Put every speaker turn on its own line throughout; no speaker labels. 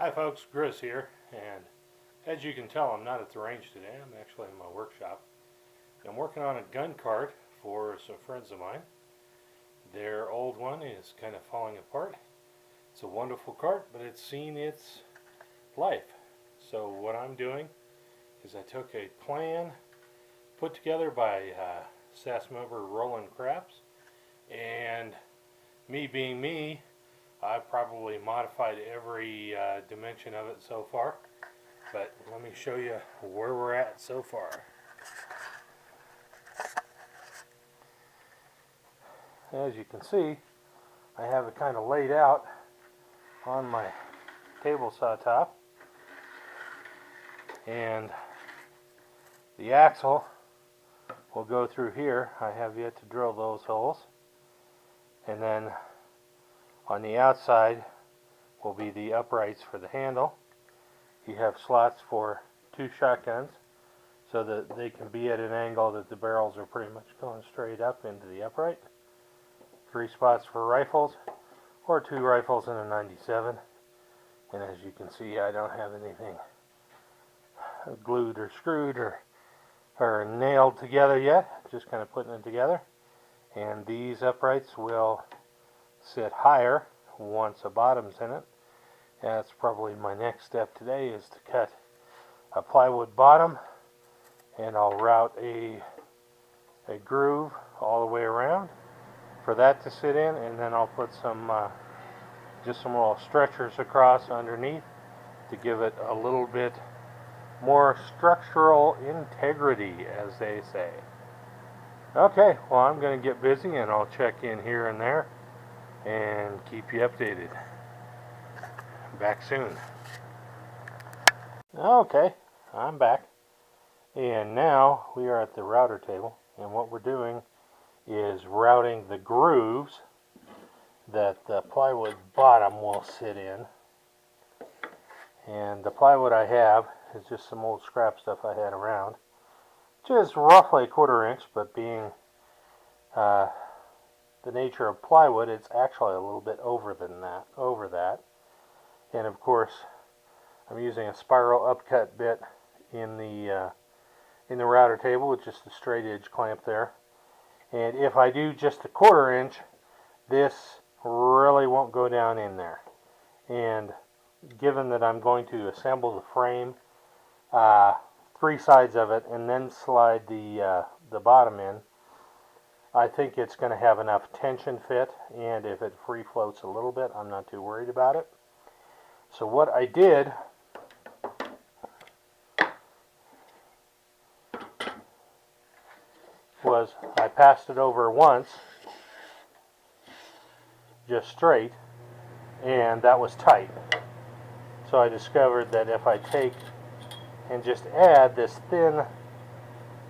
Hi folks, Gris here, and as you can tell I'm not at the range today, I'm actually in my workshop. I'm working on a gun cart for some friends of mine. Their old one is kind of falling apart. It's a wonderful cart, but it's seen its life. So what I'm doing is I took a plan put together by Sassmover Roland Crafts, and me being me, I've probably modified every dimension of it so far, but let me show you where we're at so far. As you can see, I have it kind of laid out on my table saw top, and the axle will go through here. I have yet to drill those holes, and then on the outside will be the uprights for the handle. You have slots for 2 shotguns so that they can be at an angle that the barrels are pretty much going straight up into the upright. 3 spots for rifles, or 2 rifles and a 97. And as you can see, I don't have anything glued or screwed or nailed together yet. Just kind of putting it together. And these uprights will sit higher once a bottom's in it. That's probably my next step today, is to cut a plywood bottom, and I'll route a groove all the way around for that to sit in, and then I'll put some just some little stretchers across underneath to give it a little bit more structural integrity, as they say. Okay, well, I'm going to get busy and I'll check in here and there and keep you updated. Back soon. Okay, I'm back, and now we are at the router table, and what we're doing is routing the grooves that the plywood bottom will sit in. And the plywood I have is just some old scrap stuff I had around, which is roughly 1/4 inch, but being the nature of plywood, it's actually a little bit over that. And of course, I'm using a spiral upcut bit in the router table with just a straight edge clamp there. And if I do just a 1/4 inch, this really won't go down in there. And given that I'm going to assemble the frame, 3 sides of it, and then slide the bottom in, I think it's going to have enough tension fit, and if it free floats a little bit, I'm not too worried about it. So what I did was I passed it over once, just straight, and that was tight. So I discovered that if I take and just add this thin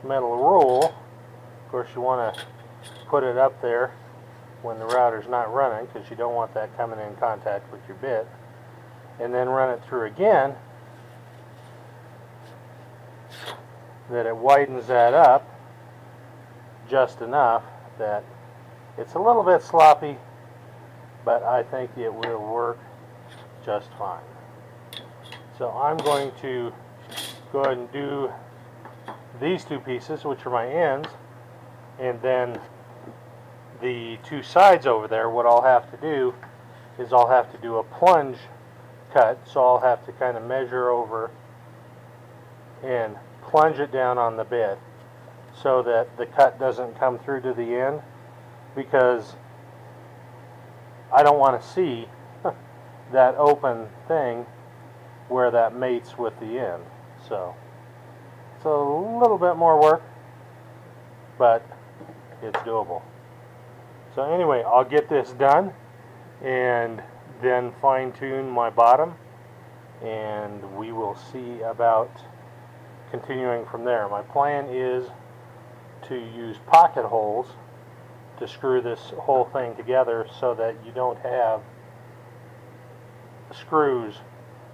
metal rule, of course you want to put it up there when the router's not running, because you don't want that coming in contact with your bit, and then run it through again, that it widens that up just enough that it's a little bit sloppy, but I think it will work just fine. So I'm going to go ahead and do these 2 pieces, which are my ends, and then the 2 sides over there, what I'll have to do is I'll have to do a plunge cut. So I'll have to kind of measure over and plunge it down on the bit so that the cut doesn't come through to the end, because I don't want to see that open thing where that mates with the end. So it's a little bit more work, but it's doable. So anyway, I'll get this done and then fine-tune my bottom, and we will see about continuing from there. My plan is to use pocket holes to screw this whole thing together so that you don't have screws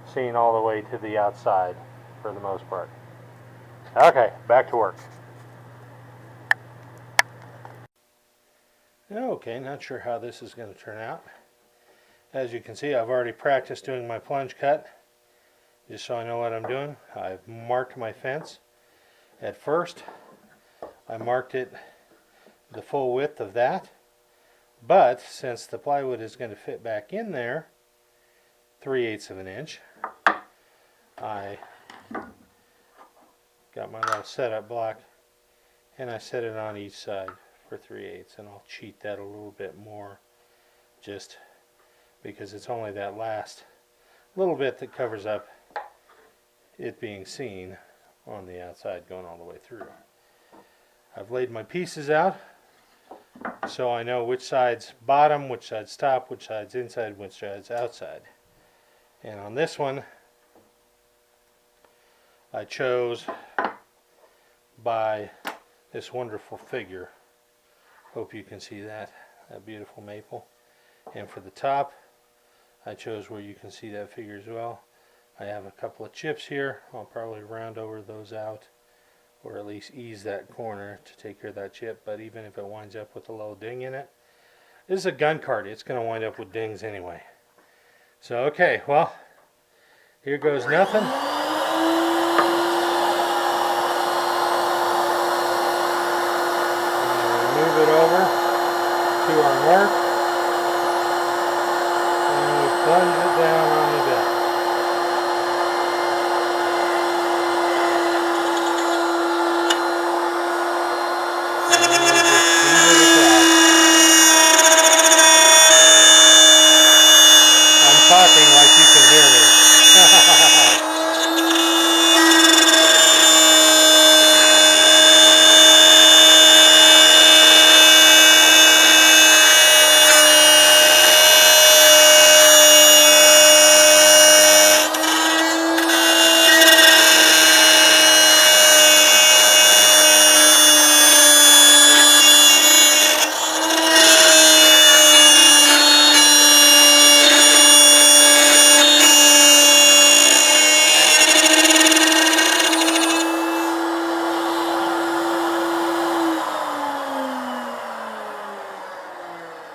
seen all the way to the outside for the most part. Okay, back to work. Okay, not sure how this is going to turn out. As you can see, I've already practiced doing my plunge cut, just so I know what I'm doing. I've marked my fence. At first, I marked it the full width of that, but since the plywood is going to fit back in there 3/8 of an inch, I got my little setup block and I set it on each side for 3/8, and I'll cheat that a little bit more just because it's only that last little bit that covers up it being seen on the outside going all the way through. I've laid my pieces out so I know which side's bottom, which side's top, which side's inside, which side's outside. And on this one, I chose by this wonderful figure. Hope you can see that beautiful maple. And for the top, I chose where you can see that figure as well. I have a couple of chips here. I'll probably round over those out, or at least ease that corner to take care of that chip. But even if it winds up with a little ding in it, this is a gun cart. It's going to wind up with dings anyway. So okay, well, here goes nothing. Move it over to our mark, and we plunge it down on the bed. And then we just feed it across. I'm talking like you can hear me.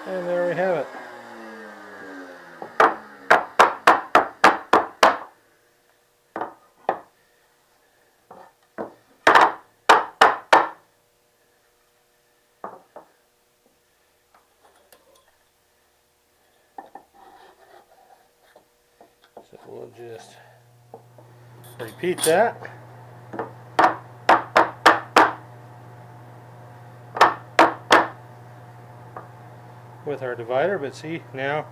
And there we have it. So we'll just repeat that. With our divider, but see, now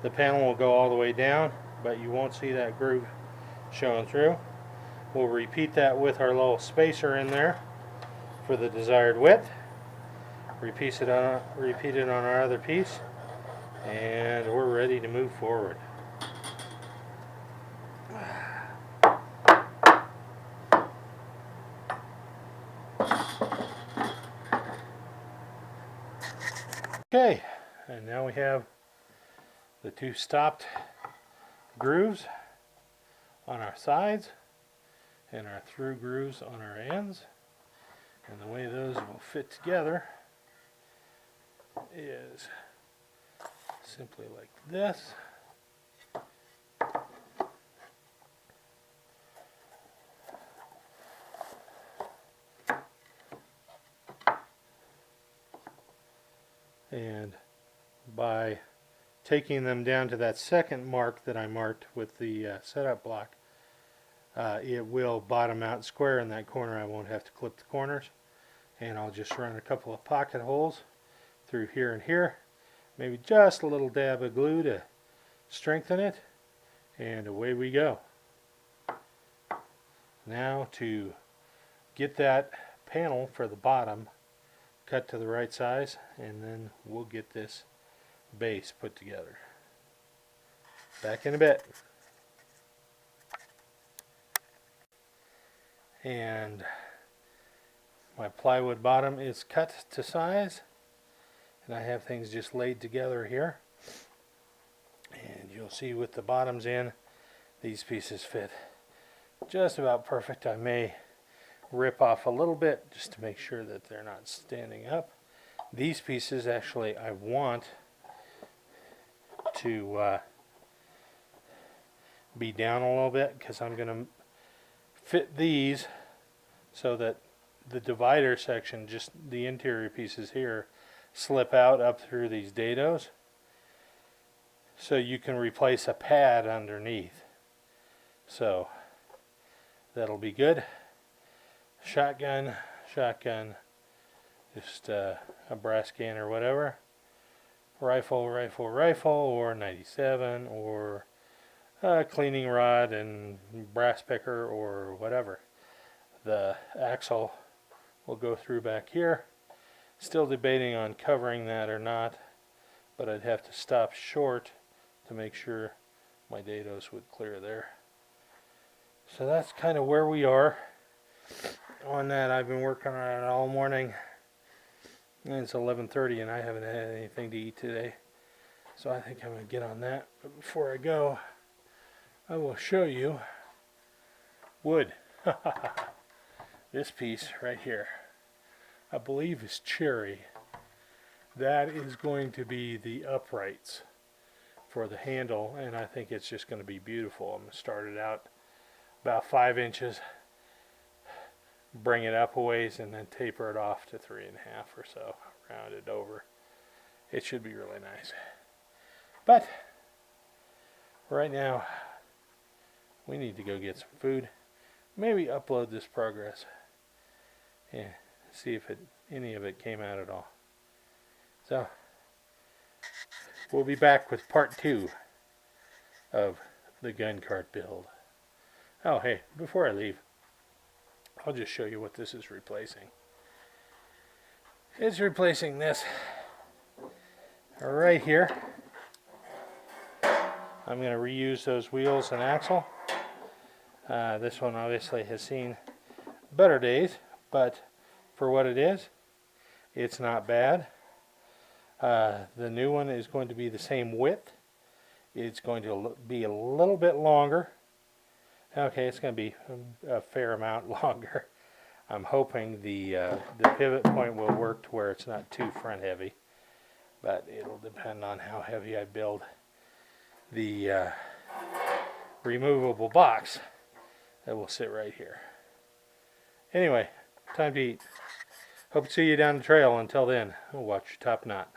the panel will go all the way down, but you won't see that groove showing through. We'll repeat that with our little spacer in there for the desired width. Repeat it on our other piece, and we're ready to move forward. Okay, and now we have the two stopped grooves on our sides and our through grooves on our ends. And the way those will fit together is simply like this. And by taking them down to that second mark that I marked with the setup block, it will bottom out square in that corner. I won't have to clip the corners, and I'll just run a couple of pocket holes through here and here, maybe just a little dab of glue to strengthen it, and away we go. Now to get that panel for the bottom cut to the right size, and then we'll get this base put together. Back in a bit. And my plywood bottom is cut to size, and I have things just laid together here, and you'll see with the bottoms in, these pieces fit just about perfect. I may rip off a little bit just to make sure that they're not standing up. These pieces actually I want to be down a little bit because I'm going to fit these so that the divider section, just the interior pieces here, slip out up through these dados, so you can replace a pad underneath. So that'll be good. Shotgun, just a brass can or whatever. Rifle, or 97, or a cleaning rod and brass picker or whatever. The axle will go through back here. Still debating on covering that or not, but I'd have to stop short to make sure my dados would clear there. So that's kind of where we are on that. I've been working on it all morning, and it's 11:30 and I haven't had anything to eat today, so I think I'm going to get on that. But before I go, I will show you wood. This piece right here, I believe is cherry. That is going to be the uprights for the handle, and I think it's just going to be beautiful. I'm going to start it out about 5 inches, bring it up a ways, and then taper it off to 3.5 or so, round it over. It should be really nice. But right now, we need to go get some food. Maybe upload this progress and see if any of it came out at all. So we'll be back with part 2 of the gun cart build. Oh hey, before I leave, I'll just show you what this is replacing. It's replacing this right here. I'm going to reuse those wheels and axle. This one obviously has seen better days, but for what it is, it's not bad. The new one is going to be the same width. It's going to be a little bit longer. Okay, it's going to be a fair amount longer. I'm hoping the pivot point will work to where it's not too front heavy, but it'll depend on how heavy I build the removable box that will sit right here. Anyway, time to eat. Hope to see you down the trail. Until then, watch your top knot.